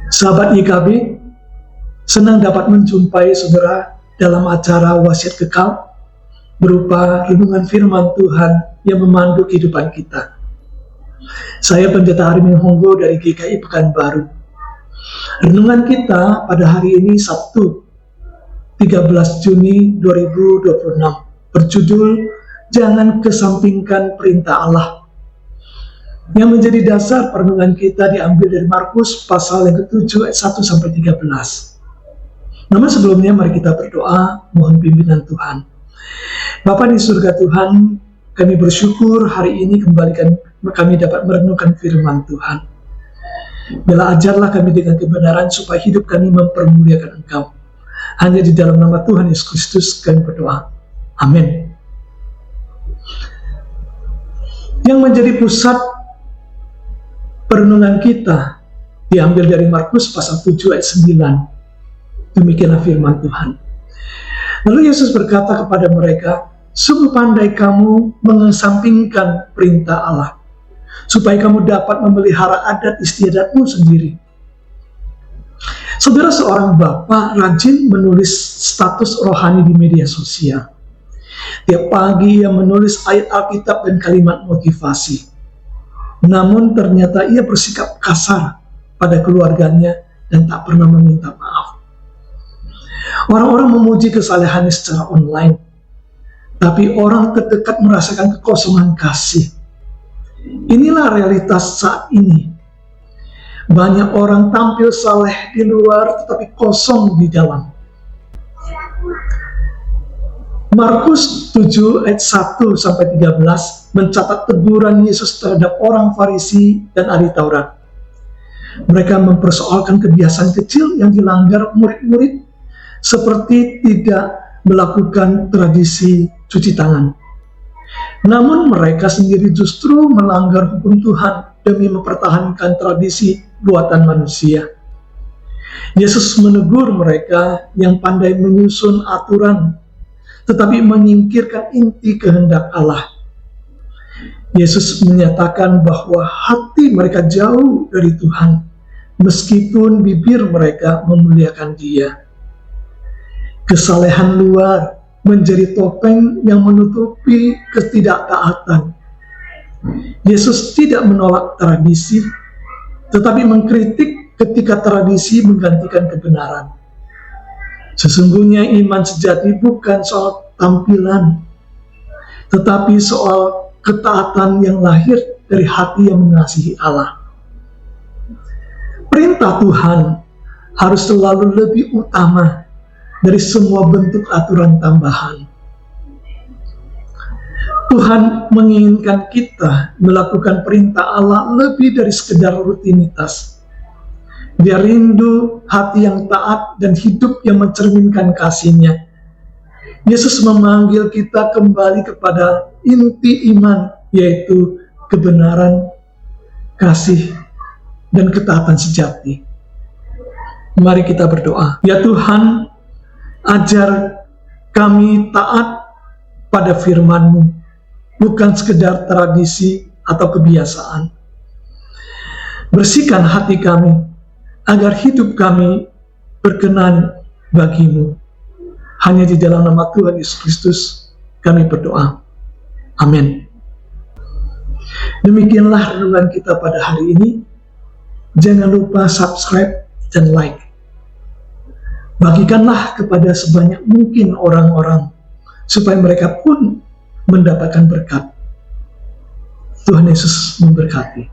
Sahabat IKB, senang dapat menjumpai saudara dalam acara Wasiat Kekal berupa renungan firman Tuhan yang memandu kehidupan kita. Saya Pendeta Armin Honggo dari GKI Pekanbaru. Renungan kita pada hari ini Sabtu 13 Juni 2026 berjudul Jangan Kesampingkan Perintah Allah. Yang menjadi dasar perenungan kita diambil dari Markus pasal yang ke-7 ayat 1-13. Namun sebelumnya mari kita berdoa mohon pimpinan Tuhan. Bapa di surga Tuhan, kami bersyukur hari ini kami dapat merenungkan firman Tuhan. Bila ajarlah kami dengan kebenaran supaya hidup kami mempermuliakan Engkau. Hanya di dalam nama Tuhan Yesus Kristus kami berdoa. Amin. Yang menjadi pusat perenungan kita diambil dari Markus pasal 7 ayat 9. Demikianlah firman Tuhan. Lalu Yesus berkata kepada mereka, sungguh pandai kamu mengesampingkan perintah Allah, supaya kamu dapat memelihara adat istiadatmu sendiri. Saudara, seorang bapak rajin menulis status rohani di media sosial. Tiap pagi ia menulis ayat Alkitab dan kalimat motivasi. Namun ternyata ia bersikap kasar pada keluarganya dan tak pernah meminta maaf. Orang-orang memuji kesalehannya secara online, tapi orang terdekat merasakan kekosongan kasih. Inilah realitas saat ini. Banyak orang tampil saleh di luar tetapi kosong di dalam. Markus 7 ayat 1-13 mencatat teguran Yesus terhadap orang Farisi dan ahli Taurat. Mereka mempersoalkan kebiasaan kecil yang dilanggar murid-murid, seperti tidak melakukan tradisi cuci tangan. Namun mereka sendiri justru melanggar hukum Tuhan demi mempertahankan tradisi buatan manusia. Yesus menegur mereka yang pandai menyusun aturan tetapi menyingkirkan inti kehendak Allah. Yesus menyatakan bahwa hati mereka jauh dari Tuhan, meskipun bibir mereka memuliakan Dia. Kesalehan luar menjadi topeng yang menutupi ketidaktaatan. Yesus tidak menolak tradisi, tetapi mengkritik ketika tradisi menggantikan kebenaran. Sesungguhnya iman sejati bukan soal tampilan, tetapi soal ketaatan yang lahir dari hati yang mengasihi Allah. Perintah Tuhan harus selalu lebih utama dari semua bentuk aturan tambahan. Tuhan menginginkan kita melakukan perintah Allah lebih dari sekedar rutinitas. Dia rindu hati yang taat dan hidup yang mencerminkan kasih-Nya. Yesus memanggil kita kembali kepada inti iman, yaitu kebenaran, kasih, dan ketaatan sejati. Mari kita berdoa. Ya Tuhan, ajar kami taat pada firman-Mu, bukan sekedar tradisi atau kebiasaan. Bersihkan hati kami, agar hidup kami berkenan bagi-Mu. Hanya di dalam nama Tuhan Yesus Kristus kami berdoa. Amin. Demikianlah renungan kita pada hari ini. Jangan lupa subscribe dan like. Bagikanlah kepada sebanyak mungkin orang-orang, supaya mereka pun mendapatkan berkat. Tuhan Yesus memberkati.